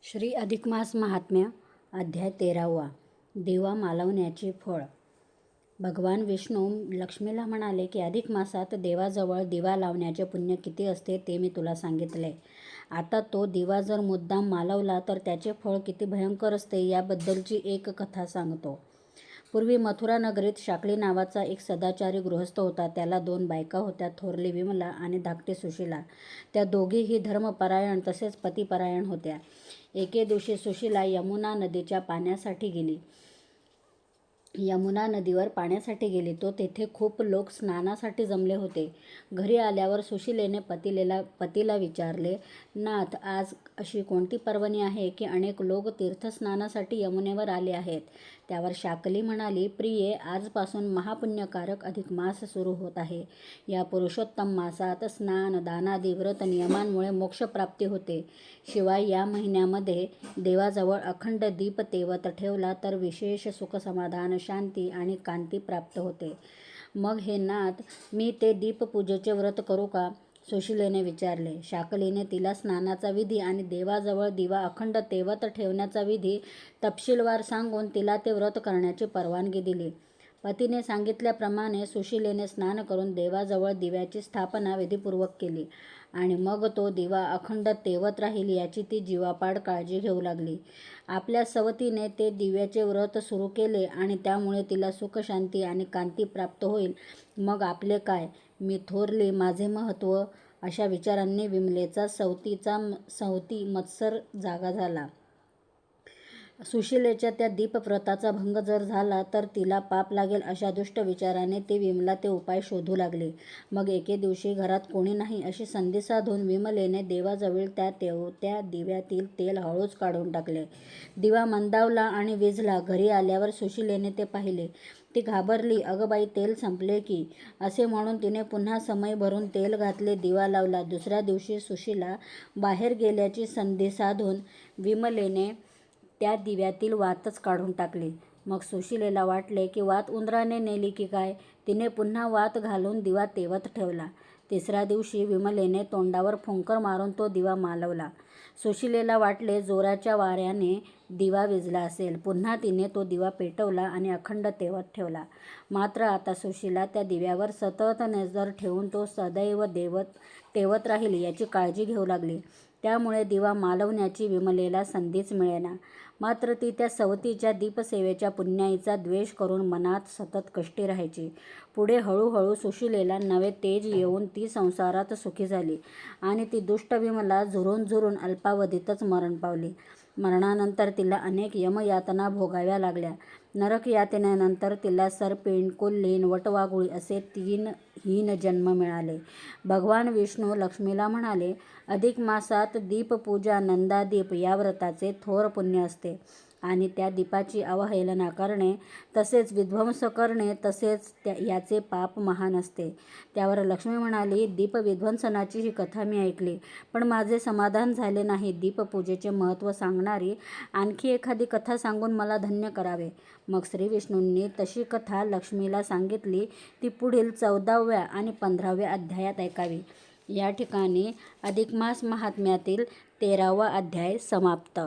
श्री अधिकमास महात्म्य अध्याय 13वा दिवा मालवण्याचे फळ. भगवान विष्णू लक्ष्मीला म्हणाले की अधिक मासात देवाजवळ दिवा लावण्याचे पुण्य किती असते ते मी तुला सांगितले. आता तो दिवा जर मुद्दाम मालवला तर त्याचे फळ किती भयंकर असते याबद्दलची एक कथा सांगतो. पूर्वी मथुरा नगरीत शाकली नावाचा एक सदाचारी गृहस्थ होता. त्याला 2 बायका होत्या, थोरली विमला आणि धाकटी सुशीला. त्या दोघीही धर्मपरायण तसेच पतिपरायण होत्या. एके दिवशी सुशीला यमुना नदीच्या पाण्यासाठी गेली. यमुना नदीवर पाण्यासाठी गेली. तो तेथे खूप लोक स्नानासाठी जमले होते. घरी आल्यावर सुशीलेने पतीला विचारले, नाथ, आज अशी कोणती पर्वणी आहे की अनेक लोक तीर्थस्नानासाठी यमुनेवर आले आहेत? त्यावर शाकली म्हणाली, प्रिये, आजपासून महापुण्यकारक अधिक मास सुरू होत आहे. या पुरुषोत्तम मासात स्नान, दानादी व्रत नियमांमुळे मोक्षप्राप्ती होते. शिवाय या महिन्यामध्ये देवाजवळ अखंड दीप तेवत ठेवला तर विशेष सुखसमाधान, शांती आणि कांती प्राप्त होते. मग हे नाथ, मी ते दीपपूजेचे व्रत करू का? सुशीलेने विचारले. शाकलीने तिला स्नानाचा विधी आणि देवाजवळ दिवा अखंड तेवत ठेवण्याचा विधी तपशीलवार सांगून तिला ते व्रत करण्याची परवानगी दिली. पतीने सांगितल्याप्रमाणे सुशीलेने स्नान करून देवाजवळ दिव्याची स्थापना विधीपूर्वक केली आणि मग तो दिवा अखंड तेवत राहील याची ती जीवापाड काळजी घेऊ लागली. आपल्या सवतीने ते दिव्याचे व्रत सुरू केले आणि त्यामुळे तिला सुख, शांती आणि कांती प्राप्त होईल. मग आपले काय, मी थोरली, माझे महत्त्व, अशा विचारांनी विमलेचा सवती मत्सर जागा झाला. सुशीलेच्या त्या दीपव्रताचा भंग जर झाला तर तिला पाप लागेल अशा दुष्ट विचाराने ती विमला ते उपाय शोधू लागली. मग एके दिवशी घरात कोणी नाही अशी संधी साधून विमलेने देवाजवळील त्या दिव्यातील तेल हळूच काढून टाकले. दिवा मंदावला आणि विझला. घरी आल्यावर सुशीलेने ते पाहिले. ती घाबरली. अगं बाई, तेल संपले की, असे म्हणून तिने पुन्हा समय भरून तेल घातले, दिवा लावला. दुसऱ्या दिवशी सुशीला बाहेर गेल्याची संधी साधून विमलेने त्या दिव्यातील वातच काढून टाकली. मग सुशीलेला वाटले की वात उंदराने नेली की काय. तिने पुन्हा वात घालून दिवा तेवत ठेवला. तिसऱ्या दिवशी विमलेने तोंडावर फुंकर मारून तो दिवा मालवला. सुशीलेला वाटले जोराच्या वाऱ्याने दिवा विझला असेल. पुन्हा तिने तो दिवा पेटवला आणि अखंड तेवत ठेवला. मात्र आता सुशीला त्या दिव्यावर सतत नजर ठेवून तो सदैव तेवत राहील याची काळजी घेऊ लागली. त्यामुळे दिवा मालवण्याची विमलेला संधीच मिळेना. मात्र ती त्या सवतीच्या दीपसेवेच्या पुण्याईचा द्वेष करून मनात सतत कष्टी राहायची. पुढे हळूहळू सुशीलेला नवे तेज येऊन ती संसारात सुखी झाली आणि ती दुष्ट विमला झुरून अल्पावधीतच मरण पावली. मरणानंतर तिला अनेक यमयातना भोगाव्या लागल्या. नरकयातनेनंतर तिला सर्पिण, कोल्हीण, वटवाघूळ असे 3 हीन जन्म मिळाले. भगवान विष्णू लक्ष्मीला म्हणाले, अधिक मासात दीपपूजा, नंदादीप या व्रताचे थोर पुण्य असते आणि त्या दीपाची अवहेलना करणे तसेच विध्वंस करणे तसेच याचे पाप महान असते. त्यावर लक्ष्मी म्हणाली, दीपविध्वंसनाची ही कथा मी ऐकली, पण माझे समाधान झाले नाही. दीपपूजेचे महत्त्व सांगणारी आणखी एखादी कथा सांगून मला धन्य करावे. मग श्री विष्णूंनी तशी कथा लक्ष्मीला सांगितली. ती पुढील 14व्या आणि 15व्या अध्यायात ऐकावी. या ठिकाणी अधिक मास महात्म्यातील 13वा अध्याय समाप्त.